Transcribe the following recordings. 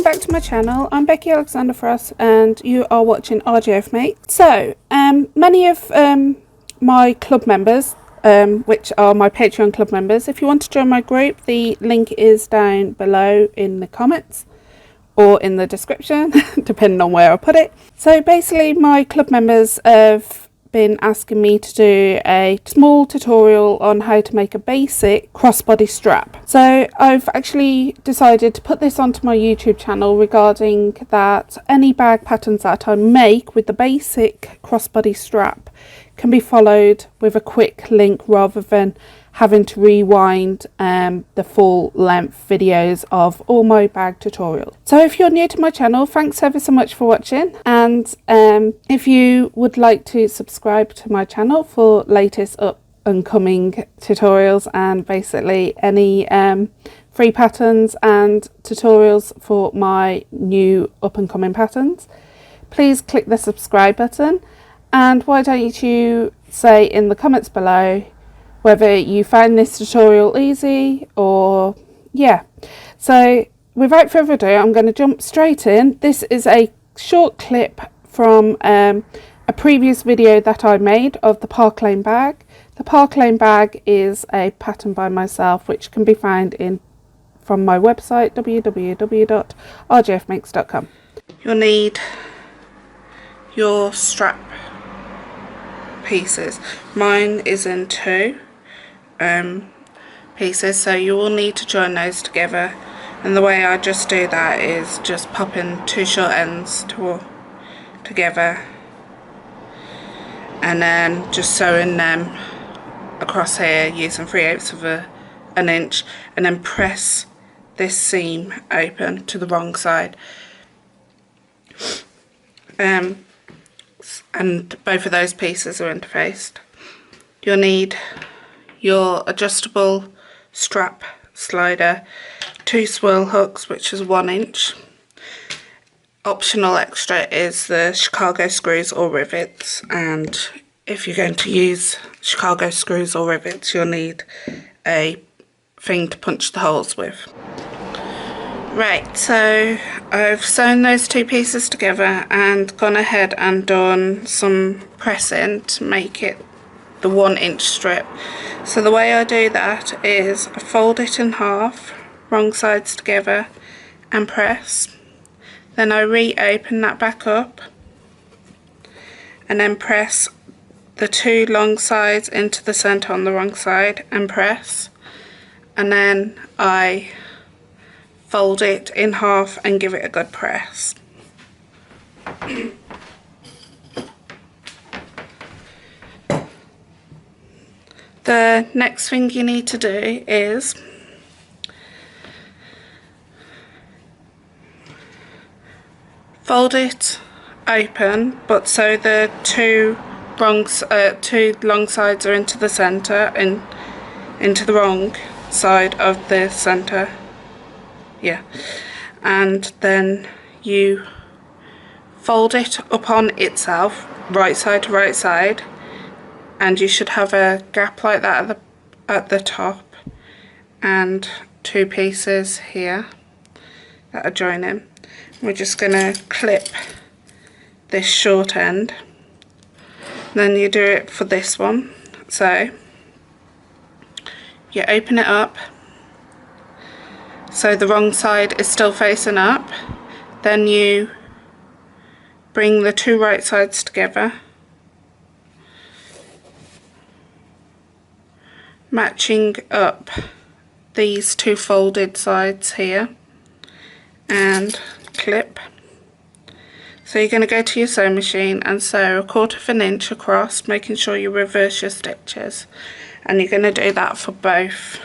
welcome back to my channel. I'm Becky Alexander Frost and you are watching RjAf mate. So many of my club members, which are my Patreon club members, if you want to join my group, the link is down below in the comments or in the description depending on where I put it. So basically my club members have been asking me to do a small tutorial on how to make a basic crossbody strap. So I've actually decided to put this onto my YouTube channel regarding that any bag patterns that I make with the basic crossbody strap can be followed with a quick link rather than having to rewind the full length videos of all my bag tutorials. So if you're new to my channel, thanks ever so much for watching, and if you would like to subscribe to my channel for latest up and coming tutorials and basically any free patterns and tutorials for my new up and coming patterns, please click the subscribe button. And why don't you say in the comments below whether you find this tutorial easy or yeah. So without further ado, I'm going to jump straight in. This is a short clip from a previous video that I made of the Park Lane bag. The Park Lane bag is a pattern by myself which can be found from my website www.rjafmakes.com. You'll need your strap pieces. Mine is in two pieces, so you will need to join those together, and the way I just do that is just popping two short ends together and then just sewing them across here using 3/8 of an inch, and then press this seam open to the wrong side. And both of those pieces are interfaced. You'll need your adjustable strap slider, two swirl hooks which is 1 inch. Optional extra is the Chicago screws or rivets, and if you're going to use Chicago screws or rivets you'll need a thing to punch the holes with. Right, so I've sewn those two pieces together and gone ahead and done some pressing to make it the 1 inch strip. So the way I do that is I fold it in half, wrong sides together, and press. Then I reopen that back up and then press the two long sides into the centre on the wrong side and press, and then I fold it in half and give it a good press. The next thing you need to do is fold it open, but so the two long sides are into the centre and into the wrong side of the centre. Yeah, and then you fold it upon itself, right side to right side, and you should have a gap like that at the top, and two pieces here that are joining. We're just going to clip this short end. Then you do it for this one. So you open it up so the wrong side is still facing up, then you bring the two right sides together, matching up these two folded sides here, and clip. So you're going to go to your sewing machine and sew 1/4 inch across, making sure you reverse your stitches, and you're going to do that for both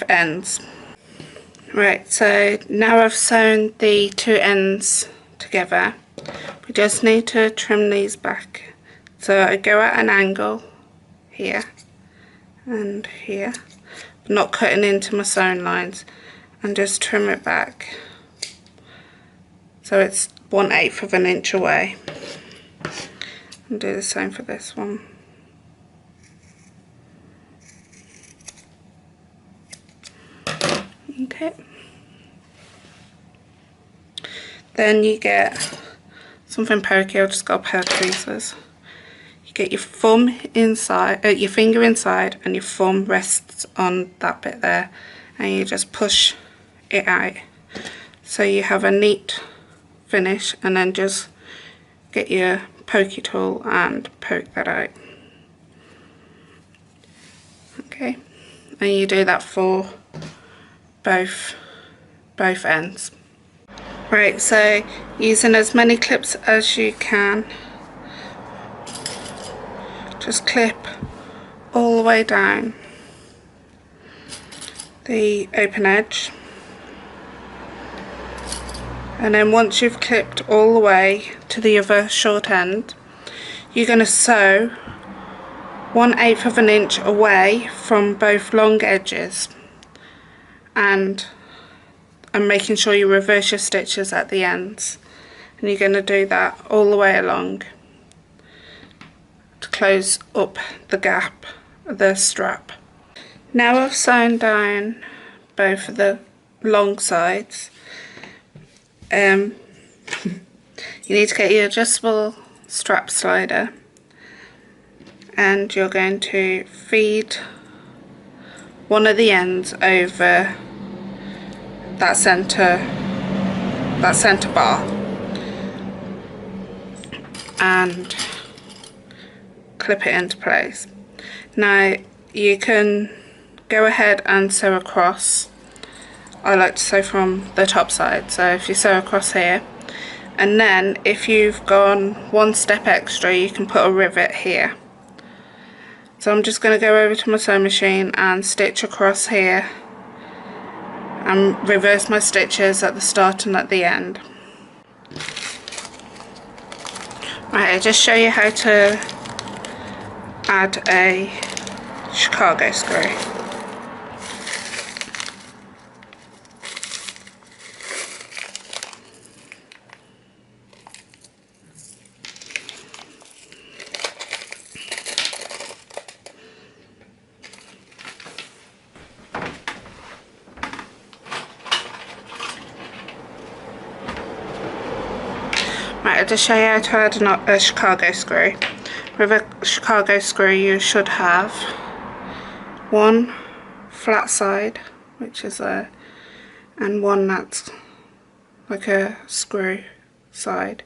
ends. Right, so now I've sewn the two ends together, we just need to trim these back. So I go at an angle here and here, not cutting into my sewn lines, and just trim it back so it's 1/8 of an inch away, and do the same for this one. Okay. Then you get something pokey. I've just got a pair of tweezers. You get your thumb inside, your finger inside, and your thumb rests on that bit there, and you just push it out. So you have a neat finish, and then just get your pokey tool and poke that out. Okay, and you do that for both ends. Right, so using as many clips as you can, just clip all the way down the open edge, and then once you've clipped all the way to the other short end, you're going to sew 1/8 of an inch away from both long edges, and making sure you reverse your stitches at the ends, and you're going to do that all the way along to close up the gap of the strap. Now I've sewn down both of the long sides, you need to get your adjustable strap slider, and you're going to feed one of the ends over that center bar and clip it into place. Now you can go ahead and sew across. I like to sew from the top side, so if you sew across here, and then if you've gone one step extra, you can put a rivet here. So I'm just going to go over to my sewing machine and stitch across here and reverse my stitches at the start and at the end. Right, I'll just show you how to add a Chicago screw. Right, I'll just show you how to add a Chicago screw. With a Chicago screw you should have one flat side, which is and one that's like a screw side,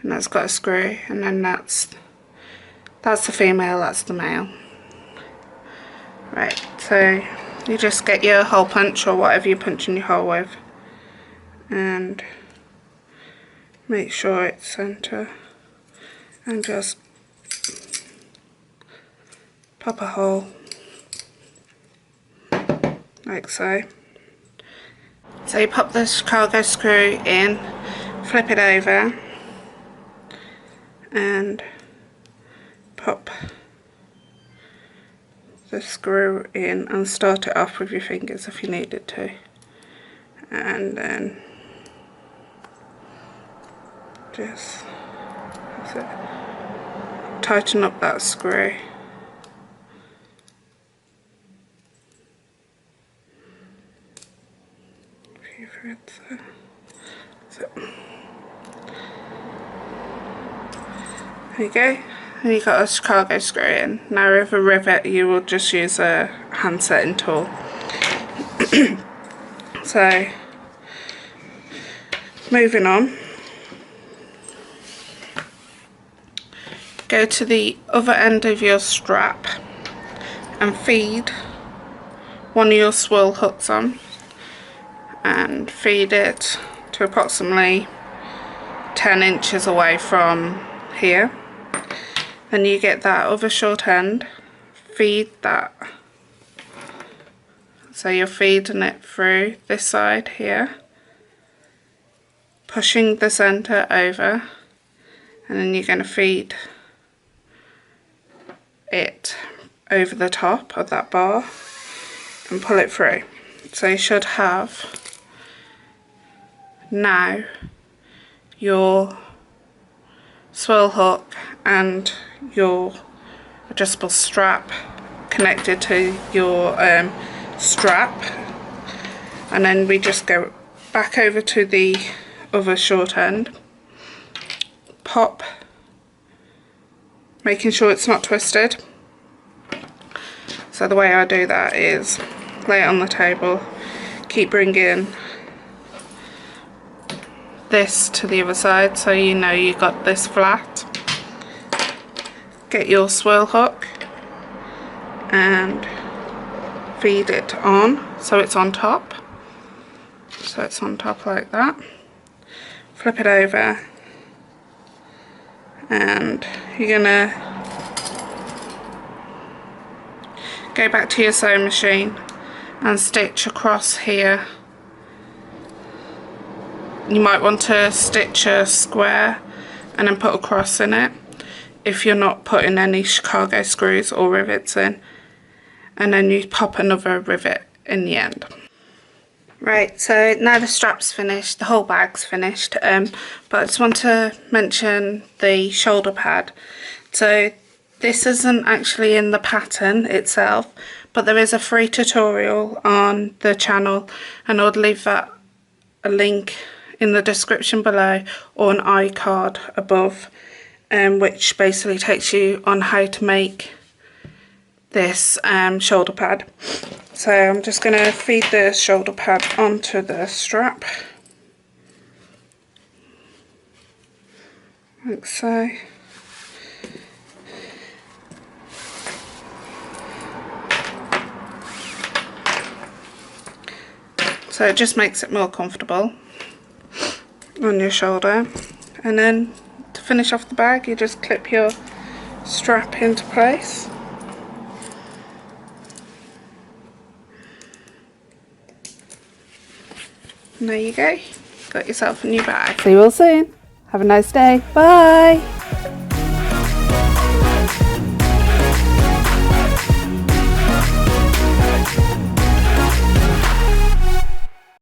and that's got a screw, and then that's the female, that's the male. Right, so you just get your hole punch or whatever you're punching your hole with, and make sure it's centre, and just pop a hole like so. So you pop the Chicago screw in, flip it over, and pop the screw in and start it off with your fingers if you needed to, and then just tighten up that screw. A few threads there. So, there you go. And you've got a Chicago screw in. Now with a rivet you will just use a hand setting tool. So, moving on. Go to the other end of your strap and feed one of your swirl hooks on, and feed it to approximately 10 inches away from here. Then you get that other short end, feed that, so you're feeding it through this side here, pushing the center over, and then you're going to feed it over the top of that bar and pull it through. So you should have now your swirl hook and your adjustable strap connected to your strap, and then we just go back over to the other short end. Pop, making sure it's not twisted. So the way I do that is lay it on the table, keep bringing this to the other side so you know you got this flat. Get your swirl hook and feed it on so it's on top. So it's on top like that. Flip it over and you're gonna go back to your sewing machine and stitch across here. You might want to stitch a square and then put a cross in it if you're not putting any Chicago screws or rivets in, and then you pop another rivet in the end. Right, so now the strap's finished, the whole bag's finished, but I just want to mention the shoulder pad. So this isn't actually in the pattern itself, but there is a free tutorial on the channel, and I'll leave that a link in the description below or an iCard above, which basically takes you on how to make this shoulder pad. So I'm just going to feed the shoulder pad onto the strap, like so. So it just makes it more comfortable on your shoulder, and then to finish off the bag you just clip your strap into place. And there you go, got yourself a new bag. See you all soon. Have a nice day. Bye.